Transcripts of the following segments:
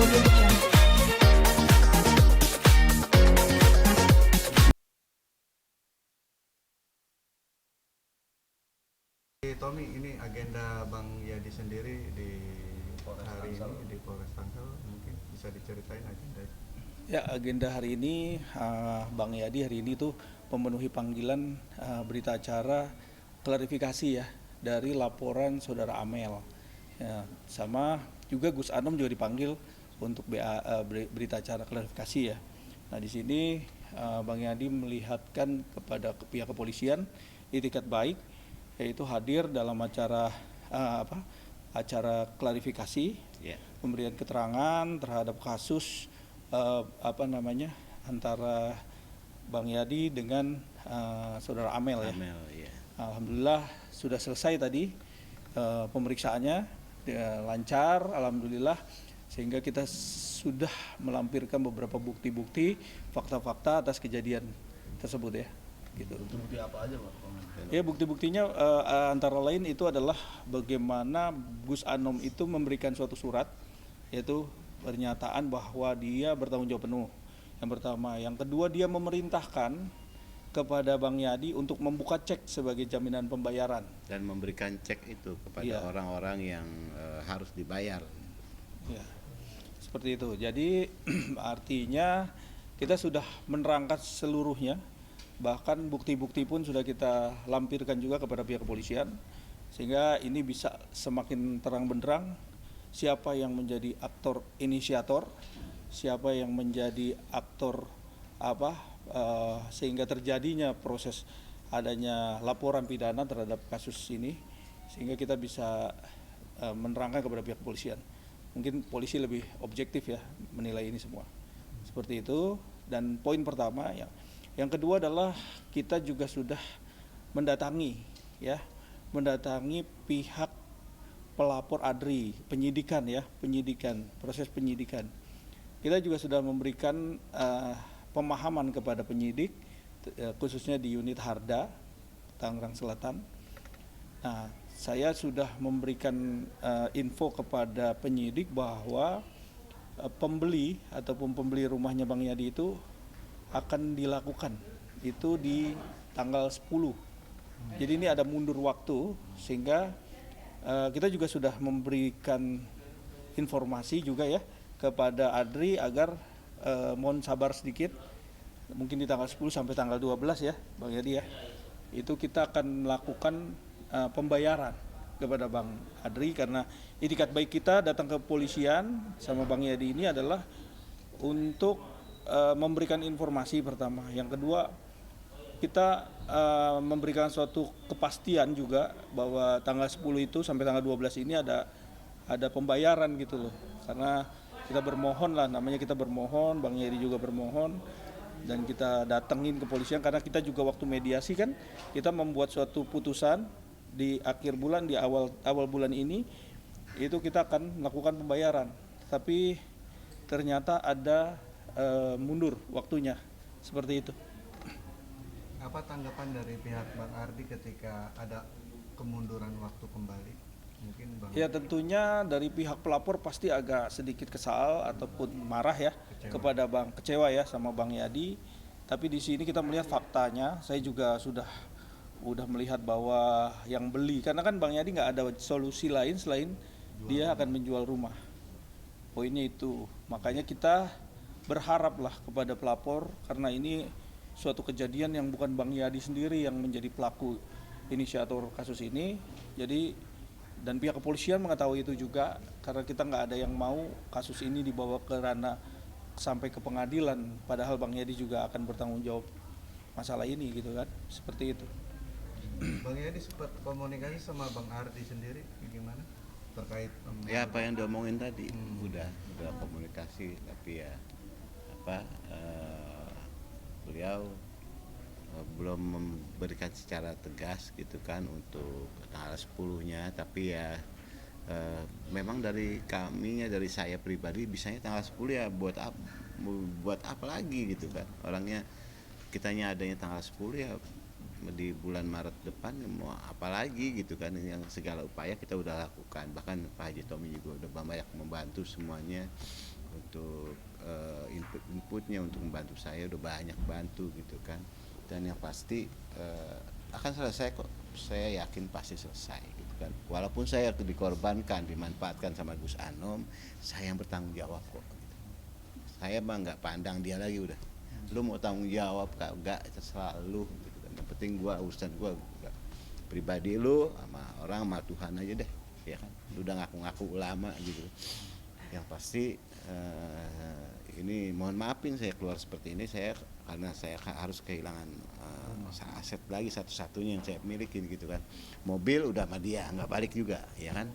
Junction. Tommy, ini agenda Bang Yadi sendiri di hari ini di Polres Tangsel, mungkin bisa diceritain agenda. Ya, agenda hari ini Bang Yadi hari ini tuh memenuhi panggilan berita acara klarifikasi ya dari laporan Saudara Amel. Ya, sama juga Gus Anom juga dipanggil untuk berita acara klarifikasi ya. Nah, di sini Bang Yadi melihatkan kepada pihak kepolisian itikat baik, yaitu hadir dalam acara acara klarifikasi, pemberian keterangan terhadap kasus antara Bang Yadi dengan Saudara Amel ya. Alhamdulillah sudah selesai tadi pemeriksaannya lancar, alhamdulillah, sehingga kita sudah melampirkan beberapa bukti-bukti, fakta-fakta atas kejadian tersebut ya. Gitu. Bukti apa aja Pak? Ya, bukti-buktinya antara lain itu adalah bagaimana Gus Anom itu memberikan suatu surat, yaitu pernyataan bahwa dia bertanggung jawab penuh. Yang pertama, yang kedua dia memerintahkan kepada Bang Yadi untuk membuka cek sebagai jaminan pembayaran dan memberikan cek itu kepada orang-orang yang harus dibayar. Ya, seperti itu. Jadi artinya kita sudah menerangkan seluruhnya. Bahkan bukti-bukti pun sudah kita lampirkan juga kepada pihak kepolisian, sehingga ini bisa semakin terang benderang siapa yang menjadi aktor inisiator, siapa yang menjadi aktor sehingga terjadinya proses adanya laporan pidana terhadap kasus ini, sehingga kita bisa menerangkan kepada pihak kepolisian. Mungkin polisi lebih objektif ya menilai ini semua. Seperti itu. Dan poin pertama ya. Yang kedua adalah kita juga sudah mendatangi pihak pelapor ADRI, proses penyidikan. Kita juga sudah memberikan pemahaman kepada penyidik, khususnya di unit Harda, Tangerang Selatan. Nah, saya sudah memberikan info kepada penyidik bahwa pembeli ataupun pembeli rumahnya Bang Yadi itu akan dilakukan itu di tanggal 10. Jadi ini ada mundur waktu, sehingga kita juga sudah memberikan informasi juga ya kepada ADRI agar mohon sabar sedikit, mungkin di tanggal 10 sampai tanggal 12 ya Bang Yadi ya, itu kita akan melakukan pembayaran kepada Bang ADRI, karena itikat baik kita datang ke polisian sama Bang Yadi ini adalah untuk memberikan informasi pertama. Yang kedua, kita memberikan suatu kepastian juga bahwa tanggal 10 itu sampai tanggal 12 ini ada pembayaran gitu loh. Karena kita bermohon lah, namanya kita bermohon, Bang Yedi juga bermohon, dan kita datengin ke polisian karena kita juga waktu mediasi kan kita membuat suatu putusan di akhir bulan, di awal bulan ini itu kita akan melakukan pembayaran. Tapi ternyata ada mundur waktunya, seperti itu. Apa tanggapan dari pihak Bang Ardi ketika ada kemunduran waktu kembali? Mungkin Bang. Ya, tentunya dari pihak pelapor pasti agak sedikit kesal ataupun marah ya, kecewa ya sama Bang Yadi. Tapi di sini kita melihat faktanya. Saya juga sudah melihat bahwa yang beli, karena kan Bang Yadi nggak ada solusi lain selain dia akan menjual rumah. Poinnya itu, makanya kita berharaplah kepada pelapor, karena ini suatu kejadian yang bukan Bang Yadi sendiri yang menjadi pelaku inisiator kasus ini. Jadi, dan pihak kepolisian mengetahui itu juga, karena kita nggak ada yang mau kasus ini dibawa ke ranah sampai ke pengadilan, padahal Bang Yadi juga akan bertanggung jawab masalah ini gitu kan, seperti itu. Bang Yadi sempat komunikasi sama Bang Ardi sendiri gimana terkait ya apa yang diomongin tadi, udah komunikasi, tapi ya beliau belum memberikan secara tegas gitu kan untuk tanggal 10-nya, tapi ya memang dari kami, dari saya pribadi bisanya tanggal 10 ya buat apa lagi gitu kan, orangnya kitanya adanya tanggal 10 ya di bulan Maret depan ya mau apa lagi gitu kan, yang segala upaya kita udah lakukan, bahkan Pak Haji Tommy juga udah banyak membantu semuanya untuk inputnya untuk membantu saya udah banyak bantu gitu kan, dan yang pasti akan selesai kok, saya yakin pasti selesai gitu kan, walaupun saya dikorbankan dimanfaatkan sama Gus Anom, saya yang bertanggung jawab kok gitu. Saya mah nggak pandang dia lagi, udah lu mau tanggung jawab kagak terserah lu gitu kan. Yang penting gua urusan gua pribadi, lu sama orang sama Tuhan aja deh ya kan, lu udah ngaku-ngaku ulama gitu. Yang pasti ini mohon maafin saya keluar seperti ini, saya karena saya harus kehilangan aset lagi satu-satunya yang saya milikin gitu kan, mobil udah sama dia nggak balik juga ya kan,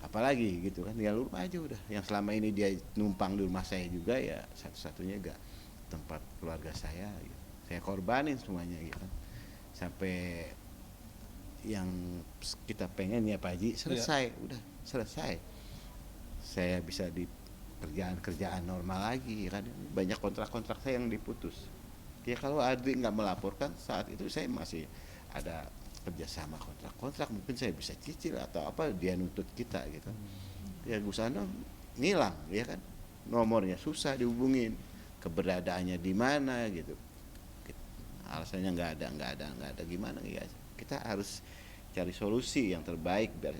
apalagi gitu kan, ya lu aja udah yang selama ini dia numpang di rumah saya juga, ya satu-satunya gak tempat keluarga saya gitu. Saya korbanin semuanya gitu kan, sampai yang kita pengen ya Pak Haji selesai, udah selesai, saya bisa di kerjaan normal lagi kan. Banyak kontrak-kontrak saya yang diputus ya, kalau Adri nggak melaporkan saat itu saya masih ada kerjasama kontrak-kontrak, mungkin saya bisa cicil atau apa, dia nuntut kita gitu ya. Gus Anom ngilang ya kan, nomornya susah dihubungin, keberadaannya di mana gitu, alasannya nggak ada gimana ya, kita harus cari solusi yang terbaik biar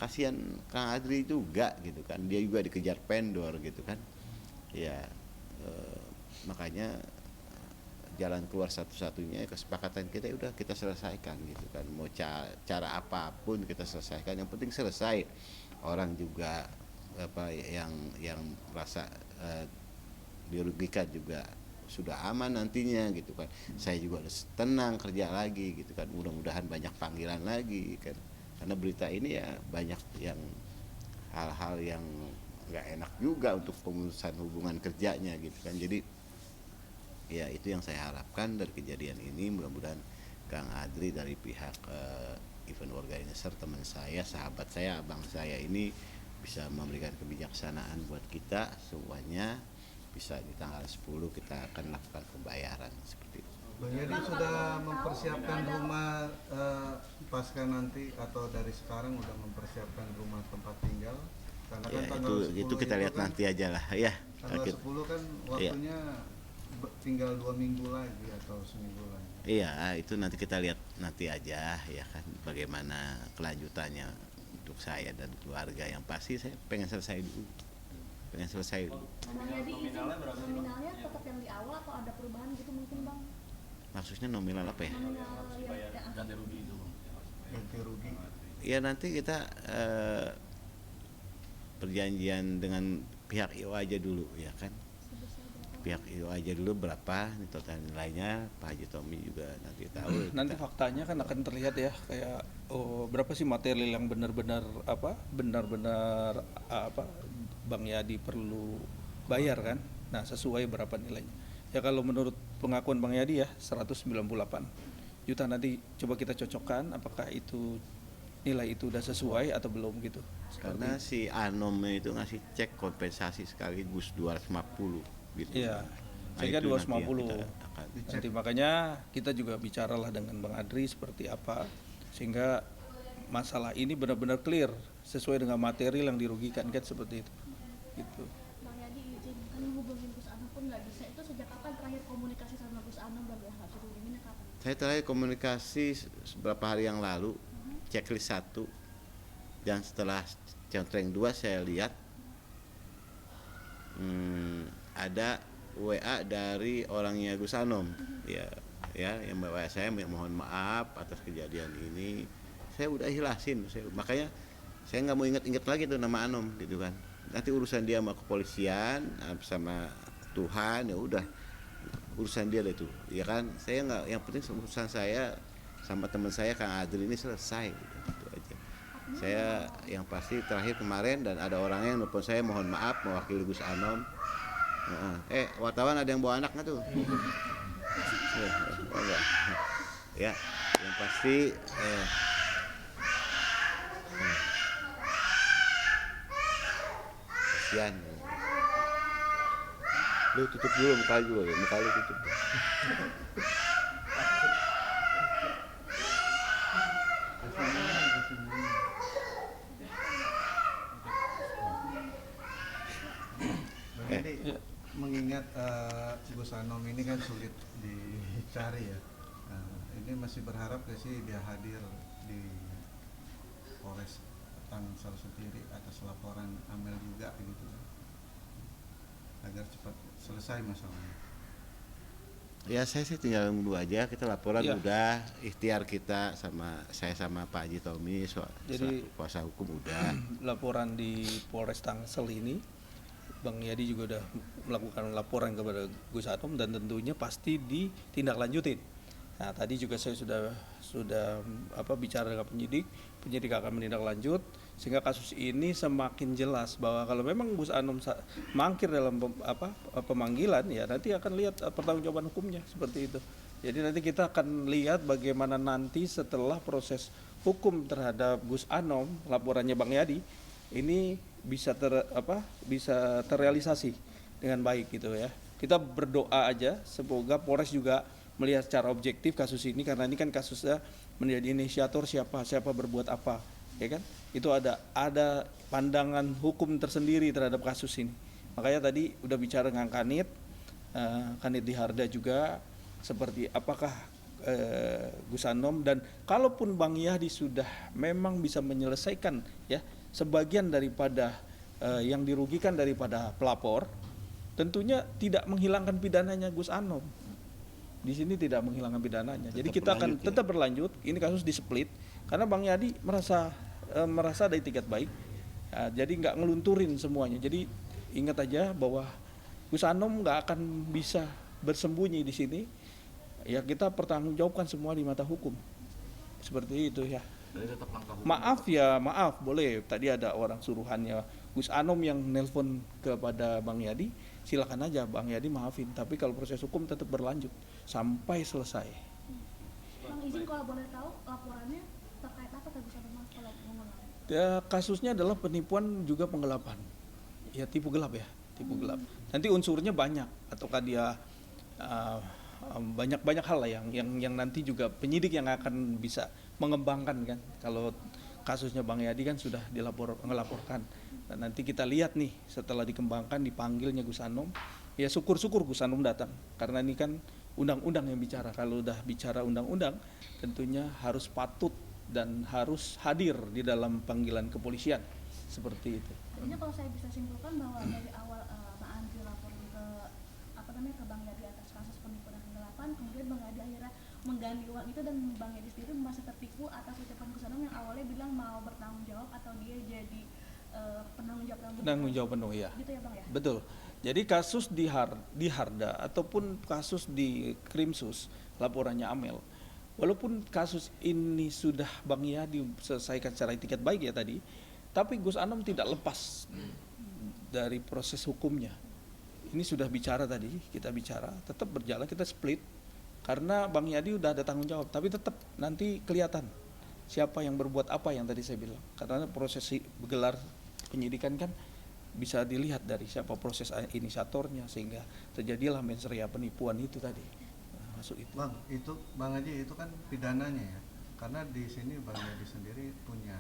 kasihan Kang Adri juga gitu kan, dia juga dikejar vendor gitu kan ya. Makanya jalan keluar satu-satunya kesepakatan kita udah kita selesaikan gitu kan, mau cara apapun kita selesaikan, yang penting selesai. Orang juga apa yang merasa dirugikan juga sudah aman nantinya gitu kan, saya juga udah tenang kerja lagi gitu kan, mudah-mudahan banyak panggilan lagi kan, karena berita ini ya banyak yang hal-hal yang nggak enak juga untuk pengurusan hubungan kerjanya gitu kan. Jadi ya itu yang saya harapkan dari kejadian ini, mudah-mudahan Kang Adri dari pihak event organizer, teman saya, sahabat saya, abang saya ini bisa memberikan kebijaksanaan buat kita semuanya, bisa di tanggal 10 kita akan lakukan pembayaran seperti itu. Bang Yadi sudah mempersiapkan rumah pasca nanti, atau dari sekarang udah mempersiapkan rumah tempat tinggal? Karena Ya, kan tanggal 10 itu kita lihat kan, nanti aja lah ya. tanggal 10 kan waktunya tinggal 2 minggu lagi atau seminggu lagi. Iya, itu nanti kita lihat nanti aja ya kan, bagaimana kelanjutannya untuk saya dan keluarga. Yang pasti saya pengen selesai dulu. Bang Yadi, nominalnya tetap yang di awal atau ada perubahan gitu mungkin Bang? Maksudnya nominal apa ya? Nominal ganti rugi itu. Ganti rugi. Ya nanti kita perjanjian dengan pihak IO aja dulu ya kan. Pihak IO aja dulu berapa nih total nilainya, Pak Haji Tommy juga nanti tahu. Nanti faktanya kan akan terlihat ya, kayak berapa sih material yang benar-benar Bang Yadi perlu bayar kan. Nah, sesuai berapa nilainya. Ya kalau menurut pengakuan Bang Yadi ya 198 juta, nanti coba kita cocokkan apakah itu nilai itu udah sesuai atau belum gitu. Karena si Anom itu ngasih cek kompensasi sekaligus 250 gitu. Iya. Nah, Sehingga itu 250. nanti kita akan Nanti makanya kita juga bicaralah dengan Bang Adri seperti apa sehingga masalah ini benar-benar clear sesuai dengan material yang dirugikan kan, seperti itu. Gitu. Bang Yadi izin, kan hubungin Gus Anom pun nggak bisa, itu sejak kapan terakhir komunikasi sama Gus Anom dan ya harus hubunginnya kapan? Saya terakhir komunikasi beberapa hari yang lalu, checklist 1, dan setelah centreng 2 saya lihat ada WA dari orangnya Gus Anom ya yang WA saya, mohon maaf atas kejadian ini, saya udah ikhlasin, makanya saya nggak mau inget-inget lagi tuh nama Anom gitu kan, nanti urusan dia sama kepolisian sama Tuhan, ya udah urusan dia itu ya kan, saya nggak, yang penting urusan saya sama teman saya Kang Adri ini selesai gitu aja. Saya yang pasti terakhir kemarin dan ada orangnya yang nelfon saya, mohon maaf mewakili Gus Anom. Wartawan ada yang bawa anak nggak tuh? Ya, yang pasti kasihan. Lu tutup dulu muka lu tutup. Jadi mengingat Gus Anom ini kan sulit dicari ya. Ini masih berharap gak sih dia hadir di Polres Tangsel sendiri atas laporan Amel juga gitu agar cepat selesai masalahnya. Ya saya sih tinggal nunggu aja, kita laporan Ya. udah, ikhtiar kita saya sama Pak Haji Tommy Jadi- kuasa hukum udah. Laporan di Polres Tangsel ini, Bang Yadi juga udah melakukan laporan kepada Gus Anom dan tentunya pasti ditindaklanjutin. Nah tadi juga saya sudah bicara dengan penyidik akan menindaklanjut sehingga kasus ini semakin jelas bahwa kalau memang Gus Anom mangkir dalam pemanggilan ya nanti akan lihat pertanggungjawaban hukumnya seperti itu. Jadi nanti kita akan lihat bagaimana nanti setelah proses hukum terhadap Gus Anom, laporannya Bang Yadi ini bisa terrealisasi dengan baik gitu ya. Kita berdoa aja semoga Polres juga melihat secara objektif kasus ini karena ini kan kasusnya menjadi inisiator siapa berbuat apa, ya kan? Itu ada pandangan hukum tersendiri terhadap kasus ini. Makanya tadi udah bicara dengan Kanit di Harda juga seperti apakah Gus Anom dan kalaupun Bang Yadi sudah memang bisa menyelesaikan ya sebagian daripada yang dirugikan daripada pelapor, tentunya tidak menghilangkan pidananya Gus Anom. Di sini tidak menghilangkan pidananya. Jadi kita akan tetap berlanjut. Ini kasus di-split karena Bang Yadi merasa ada itikat baik. Ya, jadi nggak ngelunturin semuanya. Jadi ingat aja bahwa Gus Anom nggak akan bisa bersembunyi di sini. Ya kita pertanggungjawabkan semua di mata hukum. Seperti itu ya. Maaf boleh. Tadi ada orang suruhannya Gus Anom yang nelpon kepada Bang Yadi. Silakan aja Bang Yadi maafin, tapi kalau proses hukum tetap berlanjut sampai selesai. Bang izin kalau boleh tahu laporannya terkait apa Gus Anom Mas kalau ngomong? Ya, kasusnya adalah penipuan juga penggelapan. Ya tipu gelap. Nanti unsurnya banyak ataukah dia banyak hal lah yang nanti juga penyidik yang akan bisa mengembangkan kan. Kalau kasusnya Bang Yadi kan sudah ngelaporkan. Dan nanti kita lihat nih setelah dikembangkan dipanggilnya Gus Anom, ya syukur-syukur Gus Anom datang karena ini kan undang-undang yang bicara. Kalau udah bicara undang-undang tentunya harus patut dan harus hadir di dalam panggilan kepolisian seperti itu. Artinya kalau saya bisa simpulkan bahwa dari awal Pak Andri lapor ke Bang Yadi atas kasus penipuan dan penggelapan, kemudian Bang Yadi akhirnya mengganti uang itu dan Bang Yadi sendiri merasa tertipu atas ucapan Gus Anom yang awalnya bilang mau bertanggung jawab atau dia jadi penanggung jawab penuh ya. Gitu ya Bang ya? Betul. Jadi kasus di Harda ataupun kasus di Krimsus laporannya Amel, walaupun kasus ini sudah Bang Yadi selesaikan secara itikat baik ya tadi, tapi Gus Anom tidak lepas dari proses hukumnya. Ini sudah bicara tadi, kita bicara, tetap berjalan, kita split karena Bang Yadi udah ada tanggung jawab, tapi tetap nanti kelihatan siapa yang berbuat apa yang tadi saya bilang. Karena proses gelar penyidikan kan bisa dilihat dari siapa proses inisiatornya sehingga terjadilah mensrea penipuan itu tadi. Masuk itu. Bang Haji itu kan pidananya ya. Karena di sini Bang Haji sendiri punya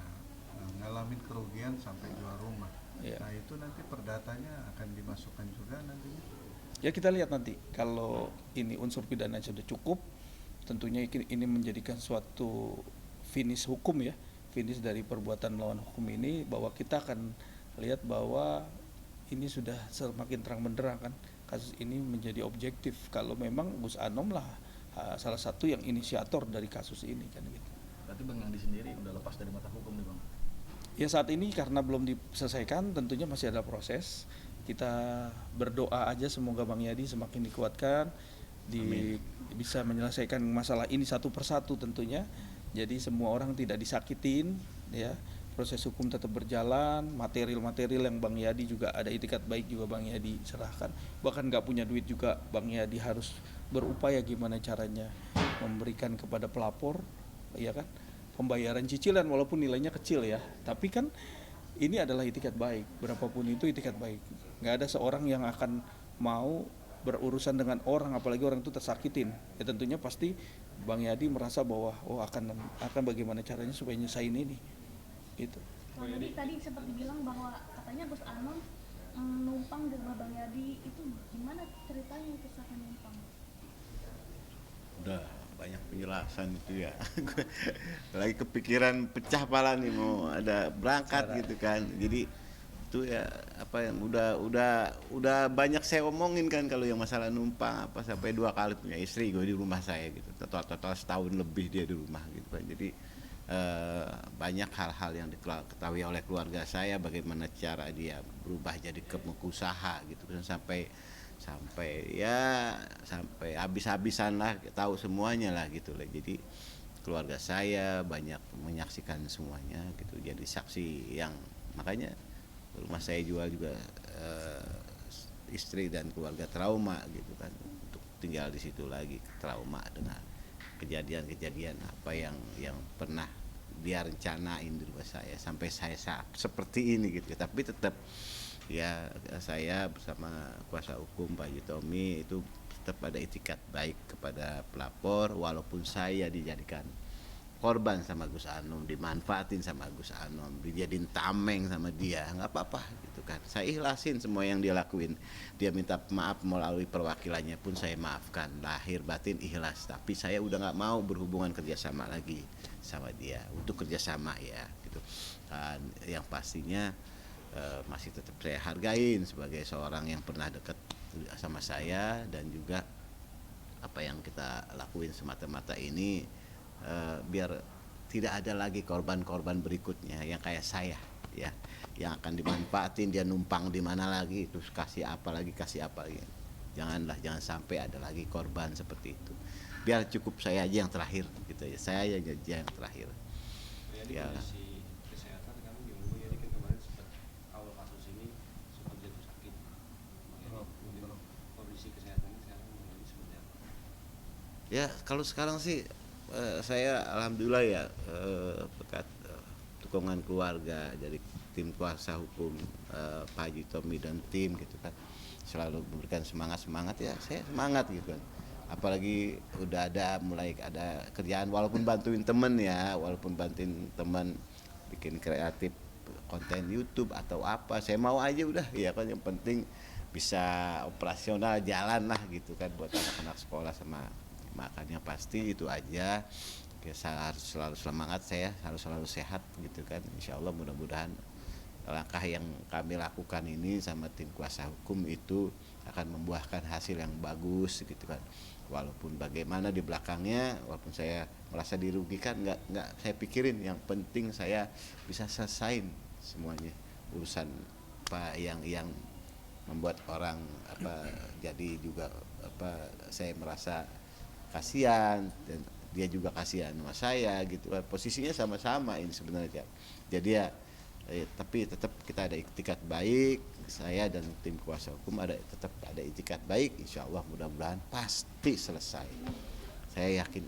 ngalamin kerugian sampai jual rumah. Ya. Nah, itu nanti perdatanya akan dimasukkan juga nantinya. Ya kita lihat nanti kalau ini unsur pidana sudah cukup, tentunya ini menjadikan suatu finish hukum ya, finish dari perbuatan melawan hukum ini bahwa kita akan lihat bahwa ini sudah semakin terang benderang kan kasus ini menjadi objektif kalau memang Gus Anom lah salah satu yang inisiator dari kasus ini kan gitu. Berarti Bang Yadi sendiri udah lepas dari mata hukum nih Bang? Ya saat ini karena belum diselesaikan tentunya masih ada proses. Kita berdoa aja semoga Bang Yadi semakin dikuatkan bisa menyelesaikan masalah ini satu persatu tentunya. Jadi semua orang tidak disakitin ya. Proses hukum tetap berjalan, material-material yang Bang Yadi juga ada itikat baik juga Bang Yadi serahkan. Bahkan nggak punya duit juga Bang Yadi harus berupaya gimana caranya memberikan kepada pelapor, ya kan, pembayaran cicilan walaupun nilainya kecil ya. Tapi kan ini adalah itikat baik, berapapun itu itikat baik. Nggak ada seorang yang akan mau berurusan dengan orang, apalagi orang itu tersakitin. Ya tentunya pasti Bang Yadi merasa bahwa akan bagaimana caranya supaya nyesain ini. Gitu. Bang Yadi tadi seperti bilang bahwa katanya Gus Anom numpang di rumah Bang Yadi pribadi itu gimana ceritanya itu saat menumpang? Udah banyak penjelasan itu ya. Lagi kepikiran pecah pala nih mau ada berangkat gitu kan. Jadi itu ya apa yang udah banyak saya omongin kan kalau yang masalah numpang apa sampai 2 kali punya istri gue di rumah saya gitu. Total setahun lebih dia di rumah gitu kan. Jadi banyak hal-hal yang diketahui oleh keluarga saya bagaimana cara dia berubah jadi pengusaha gitu kan sampai habis-habisan lah tahu semuanya lah gitu lah. Jadi keluarga saya banyak menyaksikan semuanya gitu jadi saksi yang makanya rumah saya jual juga istri dan keluarga trauma gitu kan untuk tinggal di situ lagi trauma dengan kejadian-kejadian apa yang pernah dia rencanain di rumah saya sampai saya seperti ini gitu tapi tetap ya saya bersama kuasa hukum Pak Haji Tommy itu tetap ada itikat baik kepada pelapor walaupun saya dijadikan korban sama Gus Anom, dimanfaatin sama Gus Anom, dijadiin tameng sama dia, nggak apa-apa gitu kan. Saya ikhlasin semua yang dia lakuin. Dia minta maaf melalui perwakilannya pun saya maafkan, lahir batin ikhlas. Tapi saya udah nggak mau berhubungan kerjasama lagi sama dia untuk kerjasama ya gitu. Dan yang pastinya masih tetap saya hargain sebagai seorang yang pernah dekat sama saya dan juga apa yang kita lakuin semata-mata ini biar tidak ada lagi korban-korban berikutnya yang kayak saya ya yang akan dimanfaatin dia numpang di mana lagi terus kasih apa lagi jangan sampai ada lagi korban seperti itu biar cukup saya aja yang terakhir gitu ya saya aja yang terakhir ya. Kondisi kesehatan kami gimana ya kan kemarin sempat awal kasus ini sempat jatuh sakit kondisi kesehatannya sekarang seperti apa? Ya kalau sekarang sih saya alhamdulillah ya berkat dukungan keluarga dari tim kuasa hukum Pak Haji Tommy dan tim gitu kan selalu memberikan semangat ya saya semangat gitu kan apalagi udah mulai ada kerjaan walaupun bantuin temen bikin kreatif konten YouTube atau apa saya mau aja udah ya kan yang penting bisa operasional jalan lah gitu kan buat anak-anak sekolah sama makanya pasti itu aja saya harus selalu semangat saya harus selalu sehat gitu kan insya Allah mudah-mudahan langkah yang kami lakukan ini sama tim kuasa hukum itu akan membuahkan hasil yang bagus gitu kan walaupun bagaimana di belakangnya walaupun saya merasa dirugikan nggak saya pikirin yang penting saya bisa selesain semuanya urusan apa yang membuat orang apa jadi juga apa saya merasa kasihan dan dia juga kasihan sama saya gitu posisinya sama-sama ini sebenarnya jadi ya tapi tetap kita ada itikat baik saya dan tim kuasa hukum tetap ada itikat baik insya Allah mudah-mudahan pasti selesai saya yakin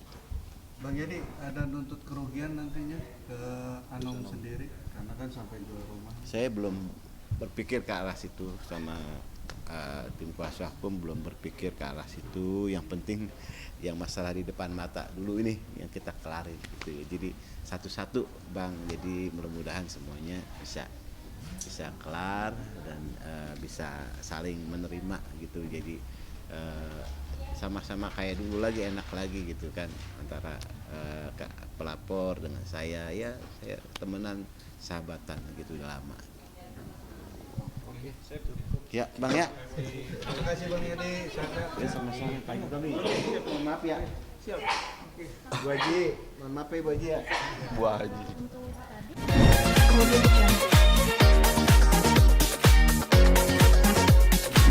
Bang Yedi ada nuntut kerugian nantinya ke Anom sendiri karena kan sampai jual rumah saya belum berpikir ke arah situ sama tim kuasa hukum belum berpikir ke arah situ yang penting yang masalah di depan mata dulu ini yang kita kelarin gitu ya. Jadi satu-satu Bang jadi mudah-mudahan semuanya bisa kelar dan bisa saling menerima gitu jadi sama-sama kayak dulu lagi enak lagi gitu kan antara pelapor dengan saya temenan sahabatan gitu udah lama. Ya Bang ya. Terima kasih Bang Yedi. Ya sama-sama Pak Haji. Mohon maaf ya. Siap. Bu Haji, mohon maaf ya Bu Haji ya. Bu Haji. Untuk tadi